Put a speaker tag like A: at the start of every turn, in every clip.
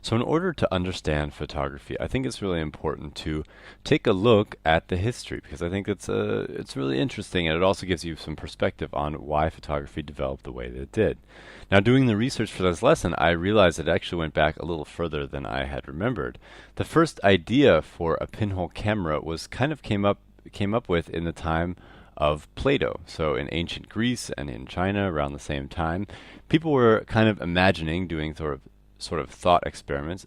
A: So in order to understand photography, I think it's really important to take a look at the history because I think it's really interesting and it also gives you some perspective on why photography developed the way that it did. Now, doing the research for this lesson, I realized it actually went back a little further than I had remembered. The first idea for a pinhole camera was kind of came up with in the time of Plato. So in ancient Greece and in China around the same time, people were kind of imagining doing sort of thought experiments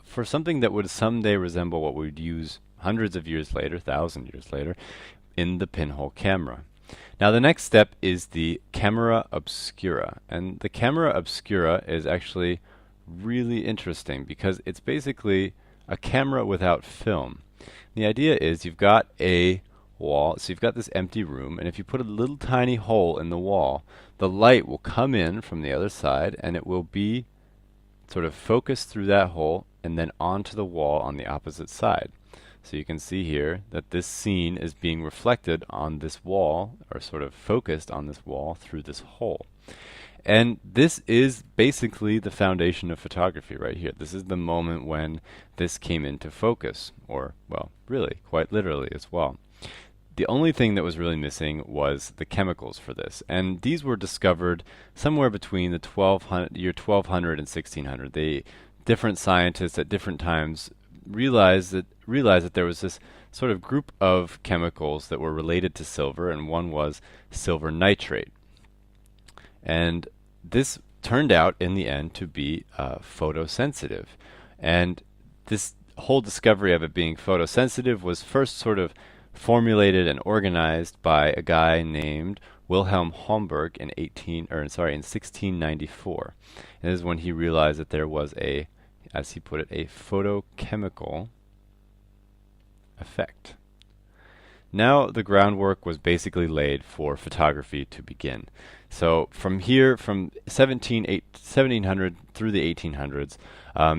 A: for something that would someday resemble what we'd use hundreds of years later, thousand years later, in the pinhole camera. Now the next step is the camera obscura, and the camera obscura is actually really interesting because it's basically a camera without film. The idea is you've got a wall, so you've got this empty room, and if you put a little tiny hole in the wall, the light will come in from the other side and it will be sort of focus through that hole and then onto the wall on the opposite side. So you can see here that this scene is being reflected on this wall, or sort of focused on this wall through this hole. And this is basically the foundation of photography right here. This is the moment when this came into focus, or, well, really, quite literally as well. The only thing that was really missing was the chemicals for this, and these were discovered somewhere between the year 1200 and 1600. Different scientists at different times realized that there was this sort of group of chemicals that were related to silver, and one was silver nitrate. And this turned out in the end to be photosensitive, and this whole discovery of it being photosensitive was first sort of formulated and organized by a guy named Wilhelm Homburg in 1694. And this is when he realized that there was a, as he put it, a photochemical effect. Now the groundwork was basically laid for photography to begin. So from here, from 1700 through the 1800s,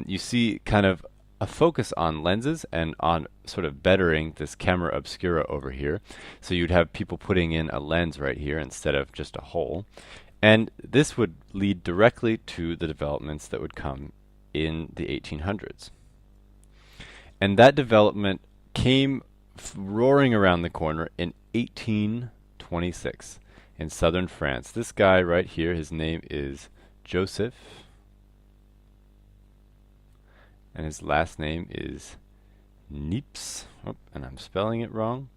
A: you see kind of a focus on lenses and on sort of bettering this camera obscura over here. So you'd have people putting in a lens right here instead of just a hole. And this would lead directly to the developments that would come in the 1800s. And that development came roaring around the corner in 1826 in southern France. This guy right here, his name is Joseph, and his last name is Niépce. Oh, and I'm spelling it wrong.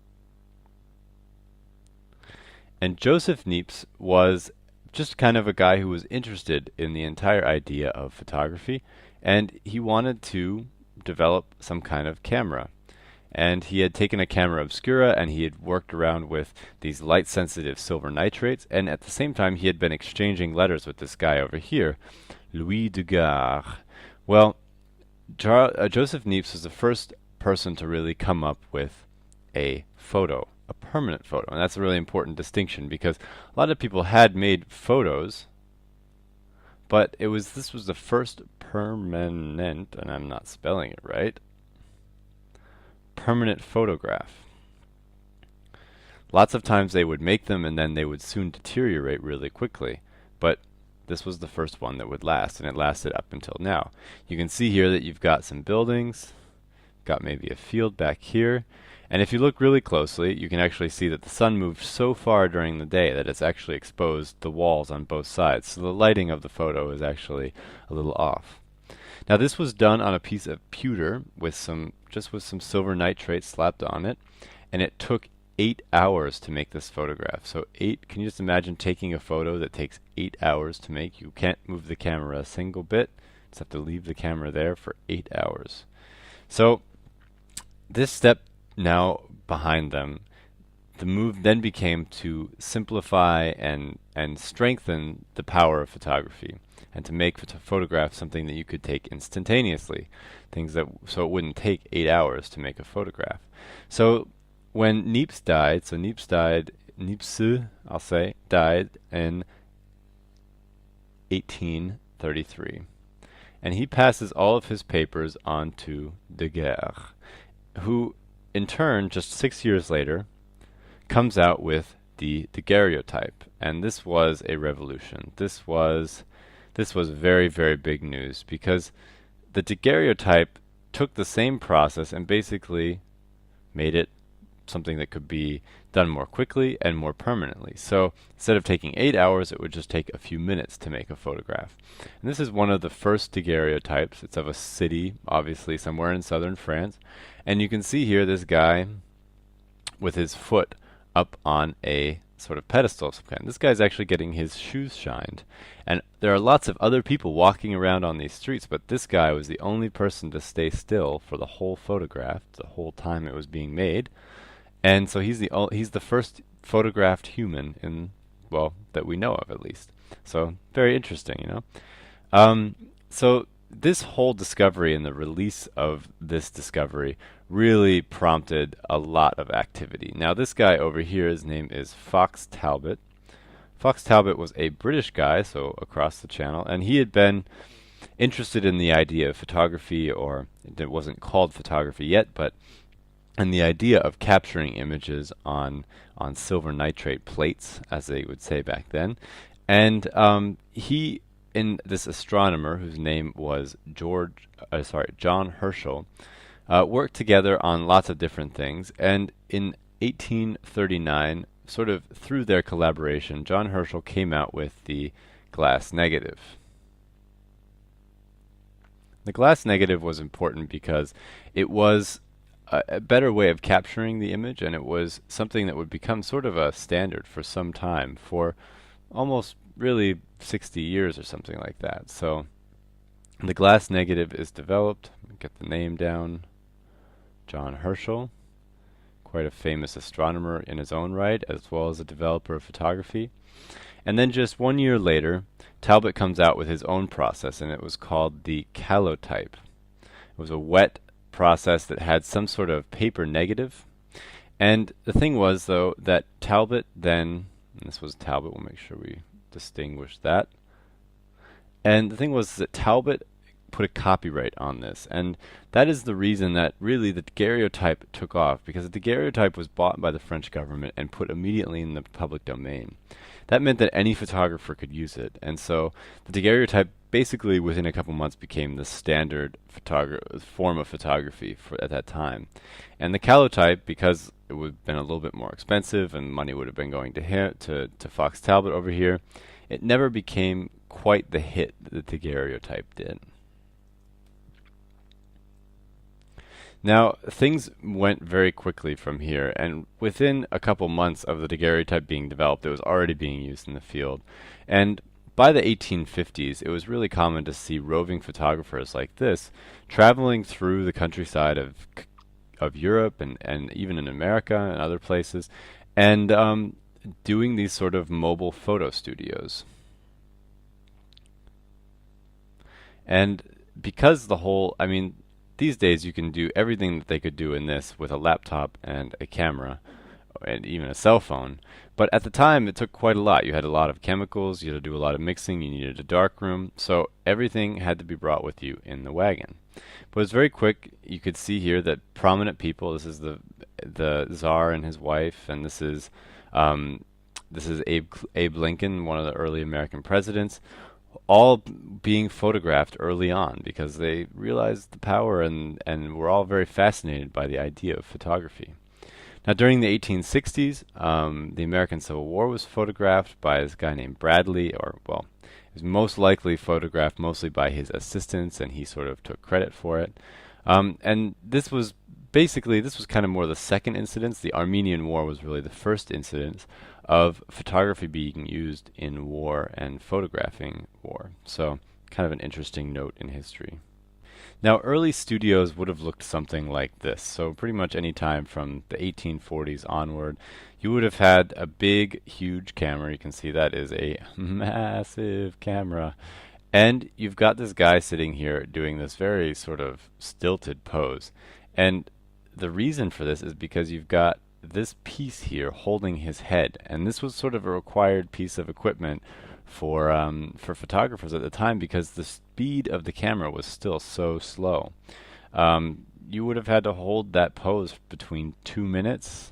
A: And Joseph Niépce was just kind of a guy who was interested in the entire idea of photography, and he wanted to develop some kind of camera. And he had taken a camera obscura and he had worked around with these light-sensitive silver nitrates, and at the same time he had been exchanging letters with this guy over here, Louis Daguerre. Well, Joseph Niépce was the first person to really come up with a photo, a permanent photo. And that's a really important distinction because a lot of people had made photos, but this was the first permanent, and I'm not spelling it right, permanent photograph. Lots of times they would make them and then they would soon deteriorate really quickly, but this was the first one that would last, and it lasted up until now. You can see here that you've got some buildings, got maybe a field back here, and if you look really closely, you can actually see that the sun moved so far during the day that it's actually exposed the walls on both sides, so the lighting of the photo is actually a little off. Now this was done on a piece of pewter with some silver nitrate slapped on it, and it took 8 hours to make this photograph. So can you just imagine taking a photo that takes 8 hours to make? You can't move the camera a single bit. Just have to leave the camera there for 8 hours. So this step now behind them, the move then became to simplify and strengthen the power of photography and to make photograph something that you could take instantaneously, so it wouldn't take 8 hours to make a photograph. So when Niépce died, Niépce, I'll say, died in 1833. And he passes all of his papers on to Daguerre, who in turn, just 6 years later, comes out with the daguerreotype. And this was a revolution. This was very, very big news because the daguerreotype took the same process and basically made it something that could be done more quickly and more permanently. So instead of taking 8 hours, it would just take a few minutes to make a photograph. And this is one of the first daguerreotypes. It's of a city, obviously somewhere in southern France. And you can see here this guy with his foot up on a sort of pedestal of some kind. This guy's actually getting his shoes shined. And there are lots of other people walking around on these streets, but this guy was the only person to stay still for the whole photograph, the whole time it was being made. And so he's the first photographed human in, well, that we know of at least. So very interesting, you know. So this whole discovery and the release of this discovery really prompted a lot of activity. Now this guy over here, his name is Fox Talbot. Fox Talbot was a British guy, so across the channel, and he had been interested in the idea of photography, or it wasn't called photography yet, but and the idea of capturing images on silver nitrate plates, as they would say back then. And he and this astronomer, whose name was John Herschel, worked together on lots of different things. And in 1839, sort of through their collaboration, John Herschel came out with the glass negative. The glass negative was important because it was a better way of capturing the image, and it was something that would become sort of a standard for some time, for almost really 60 years or something like that. So the glass negative is developed. Get the name down. John Herschel, quite a famous astronomer in his own right, as well as a developer of photography. And then just 1 year later, Talbot comes out with his own process, and it was called the calotype. It was a wet process that had some sort of paper negative. And the thing was, though, that Talbot then, and this was Talbot, we'll make sure we distinguish that. And the thing was that Talbot put a copyright on this, and that is the reason that really the daguerreotype took off, because the daguerreotype was bought by the French government and put immediately in the public domain. That meant that any photographer could use it, and so the daguerreotype basically within a couple months became the standard form of photography at that time. And the calotype, because it would have been a little bit more expensive and money would have been going to Fox Talbot over here, it never became quite the hit that the daguerreotype did. Now, things went very quickly from here, and within a couple months of the daguerreotype being developed, it was already being used in the field. And by the 1850s, it was really common to see roving photographers like this traveling through the countryside of Europe and even in America and other places, and doing these sort of mobile photo studios. And because these days you can do everything that they could do in this with a laptop and a camera and even a cell phone. But at the time, it took quite a lot. You had a lot of chemicals, you had to do a lot of mixing, you needed a dark room, so everything had to be brought with you in the wagon. But it was very quick. You could see here that prominent people, this is the Tsar and his wife, and this is Abe Lincoln, one of the early American presidents, all being photographed early on because they realized the power and were all very fascinated by the idea of photography. Now, during the 1860s, the American Civil War was photographed by this guy named Bradley, it was most likely photographed mostly by his assistants, and he sort of took credit for it. And this was kind of more the second incidence. The Armenian War was really the first incidence of photography being used in war and photographing war. So, kind of an interesting note in history. Now, early studios would have looked something like this. So pretty much any time from the 1840s onward, you would have had a big, huge camera. You can see that is a massive camera. And you've got this guy sitting here doing this very sort of stilted pose. And the reason for this is because you've got this piece here holding his head. And this was sort of a required piece of equipment for photographers at the time because the speed of the camera was still so slow. You would have had to hold that pose between 2 minutes,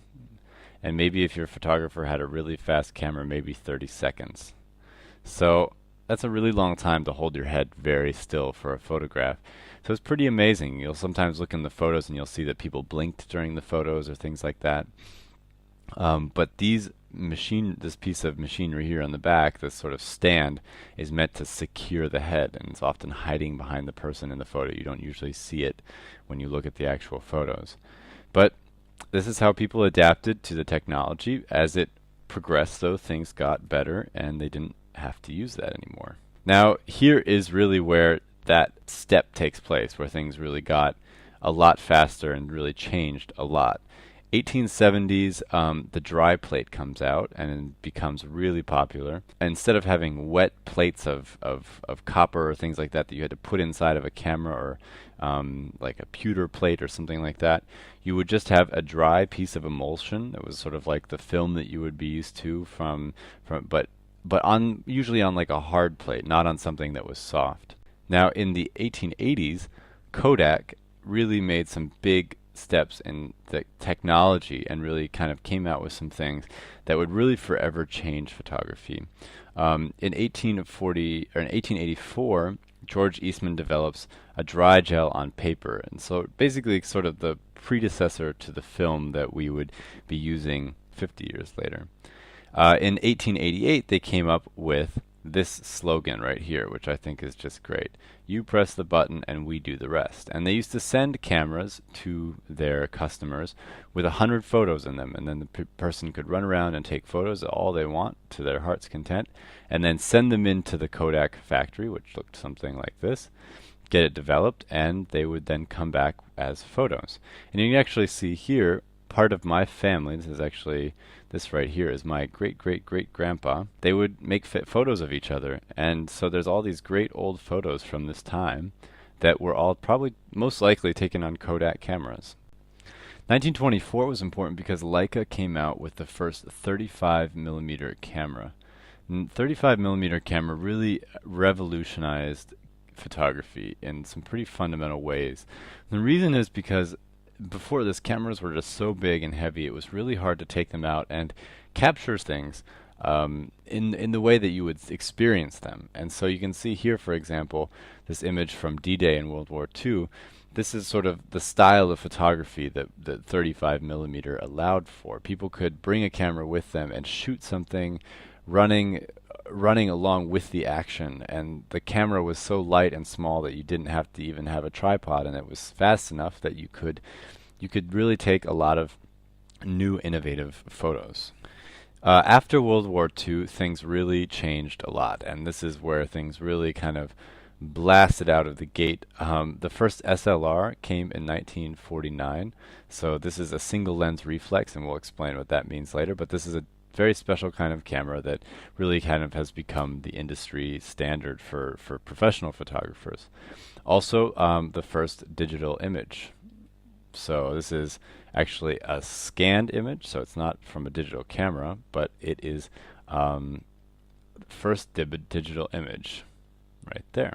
A: and maybe if your photographer had a really fast camera, maybe 30 seconds. So that's a really long time to hold your head very still for a photograph. So it's pretty amazing. You'll sometimes look in the photos and you'll see that people blinked during the photos or things like that. But this piece of machinery here on the back, this sort of stand, is meant to secure the head, and it's often hiding behind the person in the photo. You don't usually see it when you look at the actual photos. But this is how people adapted to the technology. As it progressed, though, things got better, and they didn't have to use that anymore. Now, here is really where that step takes place, where things really got a lot faster and really changed a lot. 1870s, the dry plate comes out and it becomes really popular. Instead of having wet plates of copper or things like that that you had to put inside of a camera, or like a pewter plate or something like that, you would just have a dry piece of emulsion that was sort of like the film that you would be used to but on usually on like a hard plate, not on something that was soft. Now in the 1880s, Kodak really made some big steps in the technology and really kind of came out with some things that would really forever change photography. In 1884, George Eastman develops a dry gel on paper, and so basically sort of the predecessor to the film that we would be using 50 years later. In 1888, they came up with this slogan right here, which I think is just great. You press the button and we do the rest. And they used to send cameras to their customers with 100 photos in them, and then the person could run around and take photos of all they want to their heart's content, and then send them into the Kodak factory, which looked something like this, get it developed, and they would then come back as photos. And you can actually see here part of my family. This right here is my great-great-great-grandpa. They would make photos of each other, and so there's all these great old photos from this time that were all probably most likely taken on Kodak cameras. 1924 was important because Leica came out with the first 35 millimeter camera. 35 millimeter camera really revolutionized photography in some pretty fundamental ways. The reason is because before this, cameras were just so big and heavy, it was really hard to take them out and capture things in the way that you would experience them. And so you can see here, for example, this image from D-Day in World War II. This is sort of the style of photography that 35 millimeter allowed for. People could bring a camera with them and shoot something running along with the action, and the camera was so light and small that you didn't have to even have a tripod, and it was fast enough that you could really take a lot of new innovative photos. After World War II, things really changed a lot, and this is where things really kind of blasted out of the gate. The first SLR came in 1949, so this is a single lens reflex, and we'll explain what that means later, but this is a very special kind of camera that really kind of has become the industry standard for professional photographers. Also, the first digital image. So this is actually a scanned image, so it's not from a digital camera, but it is first digital image right there.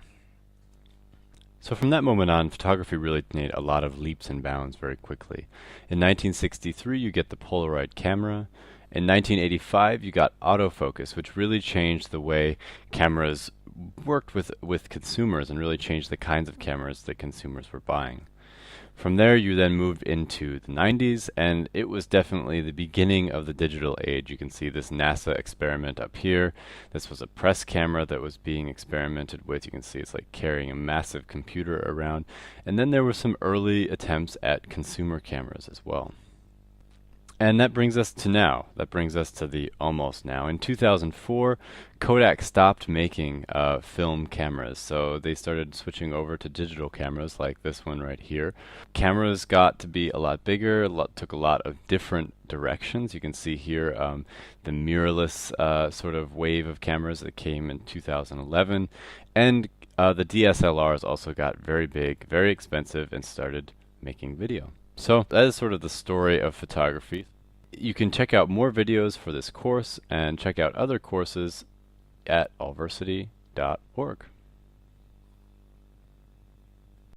A: So from that moment on, photography really made a lot of leaps and bounds very quickly. In 1963, you get the Polaroid camera. In 1985, you got autofocus, which really changed the way cameras worked with consumers and really changed the kinds of cameras that consumers were buying. From there, you then moved into the 90s, and it was definitely the beginning of the digital age. You can see this NASA experiment up here. This was a press camera that was being experimented with. You can see it's like carrying a massive computer around. And then there were some early attempts at consumer cameras as well. And that brings us to now. That brings us to the almost now. In 2004, Kodak stopped making film cameras, so they started switching over to digital cameras like this one right here. Cameras got to be a lot bigger, took a lot of different directions. You can see here the mirrorless sort of wave of cameras that came in 2011. And the DSLRs also got very big, very expensive, and started making video. So that is sort of the story of photography. You can check out more videos for this course and check out other courses at allversity.org.